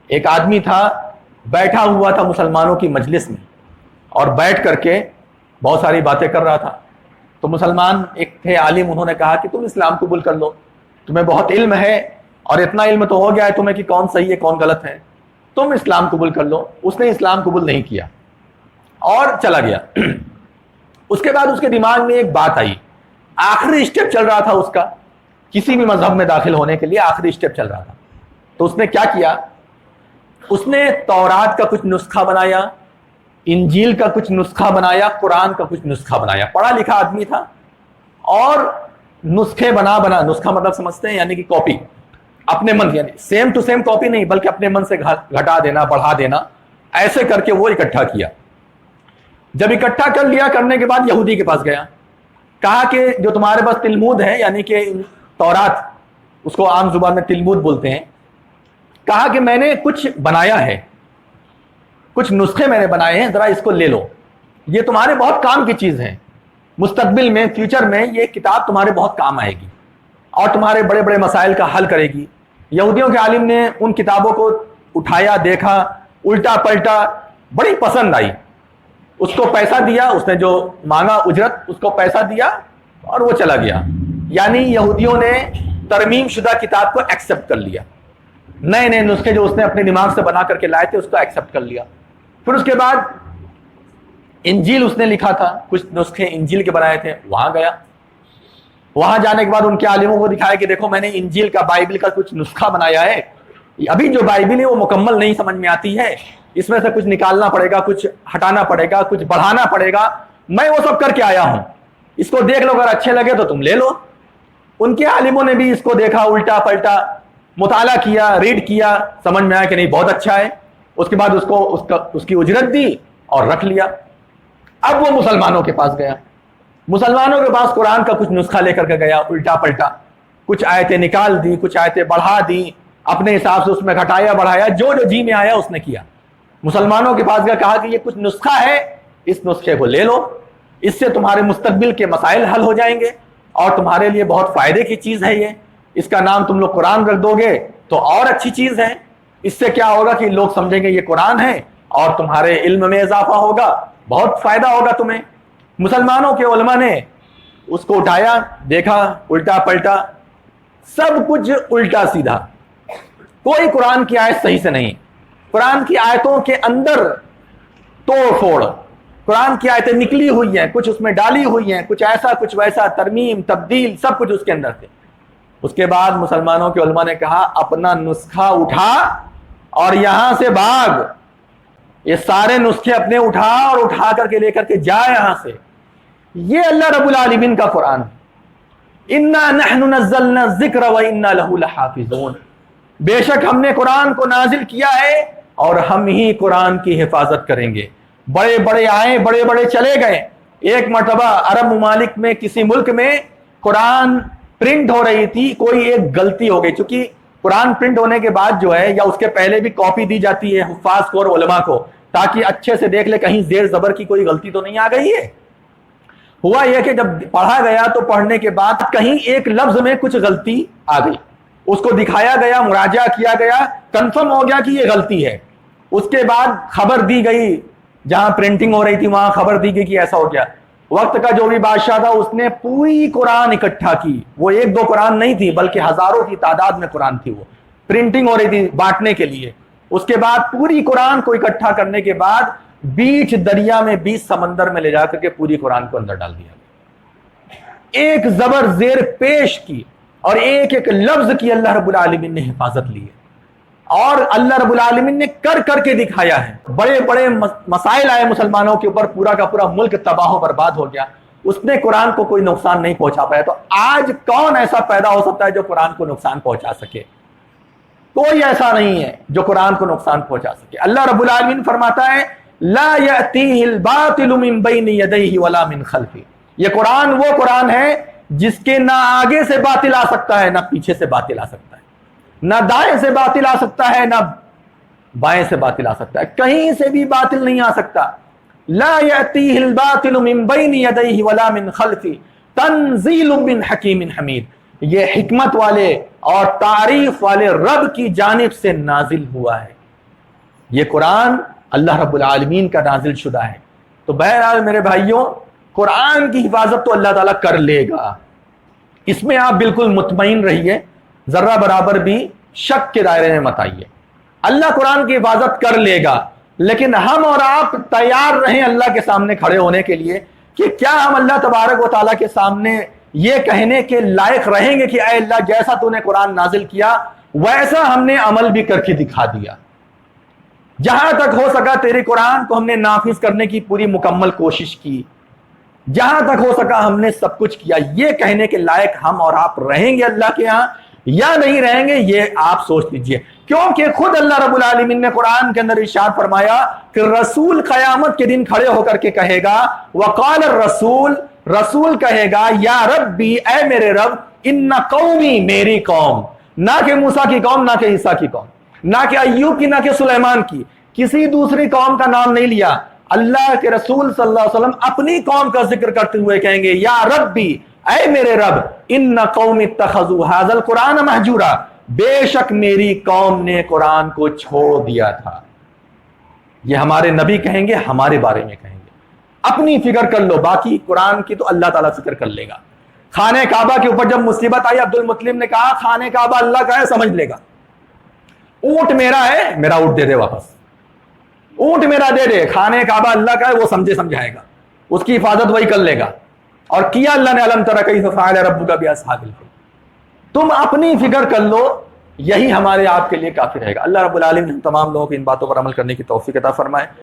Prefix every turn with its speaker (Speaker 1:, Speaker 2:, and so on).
Speaker 1: ایک آدمی تھا بیٹھا ہوا تھا مسلمانوں کی مجلس میں اور بیٹھ کر کے بہت ساری باتیں کر رہا تھا. تو مسلمان ایک تھے عالم، انہوں نے کہا کہ تم اسلام قبول کر لو، تمہیں بہت علم ہے اور اتنا علم تو ہو گیا ہے تمہیں کہ کون صحیح ہے کون غلط ہے، تم اسلام قبول کر لو. اس نے اسلام قبول نہیں کیا اور چلا گیا. اس کے بعد اس کے دماغ میں ایک بات آئی، آخری اسٹیپ چل رہا تھا اس کا، کسی بھی مذہب میں داخل ہونے کے لیے آخری اسٹیپ چل رہا تھا. تو اس نے کیا کیا، اس نے تورات کا کچھ نسخہ بنایا، انجیل کا کچھ نسخہ بنایا، قرآن کا کچھ نسخہ بنایا. پڑھا لکھا آدمی تھا اور نسخے بنا نسخہ مطلب سمجھتے ہیں یعنی کہ کاپی اپنے من، یعنی سیم ٹو سیم کاپی نہیں بلکہ اپنے من سے گھٹا دینا بڑھا دینا، ایسے کر کے وہ اکٹھا کیا. جب اکٹھا کر لیا، کرنے کے بعد یہودی کے پاس گیا، کہا کہ جو تمہارے پاس تلمود ہے یعنی کہ تورات، اس کو عام زبان میں تلمود بولتے ہیں، کہا کہ میں نے کچھ بنایا ہے، کچھ نسخے میں نے بنائے ہیں، ذرا اس کو لے لو، یہ تمہارے بہت کام کی چیز ہے، مستقبل میں فیوچر میں یہ کتاب تمہارے بہت کام آئے گی اور تمہارے بڑے بڑے مسائل کا حل کرے گی. یہودیوں کے عالم نے ان کتابوں کو اٹھایا، دیکھا، الٹا پلٹا، بڑی پسند آئی، اس کو پیسہ دیا، اس نے جو مانگا اجرت اس کو پیسہ دیا اور وہ چلا گیا. یعنی یہودیوں نے ترمیم شدہ کتاب کو ایکسپٹ کر لیا، نئے نئے نسخے جو اس نے اپنے دماغ سے بنا کر کے لائے تھے اس کو ایکسپٹ کر لیا. پھر اس کے بعد انجیل اس نے لکھا تھا، کچھ نسخے انجیل کے بنائے تھے، وہاں گیا، وہاں جانے کے بعد ان کے عالموں کو دکھایا کہ دیکھو میں نے انجیل کا، بائبل کا کچھ نسخہ بنایا ہے، ابھی جو بائبل ہے وہ مکمل نہیں سمجھ میں آتی ہے، اس میں سے کچھ نکالنا پڑے گا، کچھ ہٹانا پڑے گا، کچھ بڑھانا پڑے گا، میں وہ سب کر کے آیا ہوں، اس کو دیکھ لو، اگر اچھے لگے تو تم لے لو. ان کے عالموں نے بھی اس کو دیکھا، الٹا پلٹا مطالعہ کیا، ریڈ کیا، سمجھ میں آیا کہ نہیں بہت اچھا ہے. اس کے بعد اس کی اجرت دی اور رکھ لیا. اب وہ مسلمانوں کے پاس گیا، مسلمانوں کے پاس قرآن کا کچھ نسخہ لے کر کے گیا، الٹا پلٹا کچھ آیتیں نکال دی، کچھ آیتیں بڑھا دی، اپنے حساب سے اس میں گھٹایا بڑھایا، جو جی میں آیا اس نے کیا. مسلمانوں کے پاس گیا، کہا کہ یہ کچھ نسخہ ہے، اس نسخے کو لے لو، اس سے تمہارے مستقبل کے مسائل حل ہو جائیں گے اور تمہارے لیے بہت فائدے کی چیز ہے یہ، اس کا نام تم لوگ قرآن رکھ دو گے تو اور اچھی چیز ہے. اس سے کیا ہوگا کہ لوگ سمجھیں گے یہ قرآن ہے اور تمہارے علم میں اضافہ ہوگا، بہت فائدہ ہوگا تمہیں. مسلمانوں کے علماء نے اس کو اٹھایا، دیکھا، الٹا پلٹا، سب کچھ الٹا سیدھا، کوئی قرآن کی آیت صحیح سے نہیں، قرآن کی آیتوں کے اندر توڑ پھوڑ، قرآن کی آیتیں نکلی ہوئی ہیں، کچھ اس میں ڈالی ہوئی ہیں، کچھ ایسا کچھ ویسا، ترمیم تبدیل سب کچھ اس کے اندر تھے. اس کے بعد مسلمانوں کے علماء نے کہا اپنا نسخہ اٹھا اور یہاں سے بھاگ، یہ سارے نسخے اپنے اٹھا اور اٹھا کر کے لے کر کے جا یہاں سے. یہ اللہ رب العالمین کا قرآن ہے، اِنَّا نَحْنُ نَزَّلْنَا الذِّكْرَ وَإِنَّا لَهُ لَحَافِظُونَ، بے شک ہم نے قرآن کو نازل کیا ہے اور ہم ہی قرآن کی حفاظت کریں گے. بڑے بڑے آئے، بڑے بڑے چلے گئے. ایک مرتبہ عرب ممالک میں کسی ملک میں قرآن پرنٹ ہو رہی تھی، کوئی ایک غلطی ہو گئی، چونکہ قرآن پرنٹ ہونے کے بعد جو ہے یا اس کے پہلے بھی کاپی دی جاتی ہے حفاظ کو اور علماء کو تاکہ اچھے سے دیکھ لے کہیں زیر زبر کی کوئی غلطی تو نہیں آ گئی ہے. ہوا یہ کہ جب پڑھا گیا تو پڑھنے کے بعد کہیں ایک لفظ میں کچھ غلطی آ گئی، اس کو دکھایا گیا، مراجعہ کیا گیا، کنفرم ہو گیا کہ یہ غلطی ہے. اس کے بعد خبر دی گئی، جہاں پرنٹنگ ہو رہی تھی وہاں خبر دی گئی کہ ایسا ہو گیا. وقت کا جو بھی بادشاہ تھا اس نے پوری قرآن اکٹھا کی، وہ ایک دو قرآن نہیں تھی بلکہ ہزاروں کی تعداد میں قرآن تھی، وہ پرنٹنگ ہو رہی تھی بانٹنے کے لیے. اس کے بعد پوری قرآن کو اکٹھا کرنے کے بعد بیچ دریا میں، بیچ سمندر میں لے جا کر کے پوری قرآن کو اندر ڈال دیا. ایک زبر زیر پیش کی اور ایک ایک لفظ کی اللہ رب العالمین نے حفاظت لی ہے اور اللہ رب العالمین نے کر کر کے دکھایا ہے. بڑے بڑے مسائل آئے مسلمانوں کے اوپر، پورا کا پورا ملک تباہ و برباد ہو گیا، اس نے قرآن کو کوئی نقصان نہیں پہنچا پایا. تو آج کون ایسا پیدا ہو سکتا ہے جو قرآن کو نقصان پہنچا سکے؟ کوئی ایسا نہیں ہے جو قرآن کو نقصان پہنچا سکے. اللہ رب العالمین فرماتا ہے لا یأتیہ الباطل من بین یدیہ ولا من خلفہ، یہ قرآن وہ قرآن ہے جس کے نہ آگے سے باطل آ سکتا ہے نہ پیچھے سے باطل آ سکتا ہے، نہ دائیں سے باطل آ سکتا ہے نہ بائیں سے باطل آ سکتا ہے، کہیں سے بھی باطل نہیں آ سکتا. لا یأتیہ الباطل من بین یدیہ ولا من خلفہ تنزیل من حکیم حمید، یہ حکمت والے اور تعریف والے رب کی جانب سے نازل ہوا ہے. یہ قرآن اللہ رب العالمین کا نازل شدہ ہے۔ تو بہرحال میرے بھائیوں، قرآن کی حفاظت تو اللہ تعالیٰ کر لے گا، اس میں آپ بالکل مطمئن رہیے، ذرہ برابر بھی شک کے دائرے میں مت آئیے۔ اللہ قرآن کی حفاظت کر لے گا، لیکن ہم اور آپ تیار رہیں اللہ کے سامنے کھڑے ہونے کے لیے کہ کیا ہم اللہ تبارک و تعالیٰ کے سامنے یہ کہنے کے لائق رہیں گے کہ اے اللہ جیسا تو نے قرآن نازل کیا ویسا ہم نے عمل بھی کر کے دکھا دیا، جہاں تک ہو سکا تیرے قرآن کو ہم نے نافذ کرنے کی پوری مکمل کوشش کی، جہاں تک ہو سکا ہم نے سب کچھ کیا، یہ کہنے کے لائق ہم اور آپ رہیں گے اللہ کے ہاں یا نہیں رہیں گے، یہ آپ سوچ لیجئے۔ کیونکہ خود اللہ رب العالمین نے قرآن کے اندر ارشاد فرمایا کہ رسول قیامت کے دن کھڑے ہو کر کے کہے گا، وقال الرسول، رسول کہے گا یا ربی، اے میرے رب، ان قومی، میری قوم، نہ کہ موسیٰ کی قوم، نہ کہ عیسیٰ کی قوم، نہ کہ ایوب کی، نہ کہ سلیمان کی، کسی دوسری قوم کا نام نہیں لیا، اللہ کے رسول صلی اللہ علیہ وسلم اپنی قوم کا ذکر کرتے ہوئے کہیں گے یا ربی، اے میرے رب، ان قوم اتخذوا ھذا القرآن مہجورا، بے شک میری قوم نے قرآن کو چھوڑ دیا تھا۔ یہ ہمارے نبی کہیں گے، ہمارے بارے میں کہیں گے۔ اپنی فکر کر لو، باقی قرآن کی تو اللہ تعالیٰ فکر کر لے گا۔ خانہ کعبہ کے اوپر جب مصیبت آئی، عبد المطلب نے کہا خانہ کعبہ اللہ کا ہے، سمجھ لے گا، اونٹ میرا ہے، میرا اونٹ دے دے واپس، اونٹ میرا دے دے، خانہ کعبہ اللہ کا ہے، وہ سمجھے سمجھائے گا، اس کی حفاظت وہی کر لے گا۔ اور کیا اللہ نے علم تری کیف فعل ربک باصحاب الفیل۔ تم اپنی فکر کر لو، یہی ہمارے آپ کے لیے کافی رہے گا۔ اللہ رب العالمین ہم تمام لوگوں کو ان باتوں پر عمل کرنے کی توفیق عطا فرمائے۔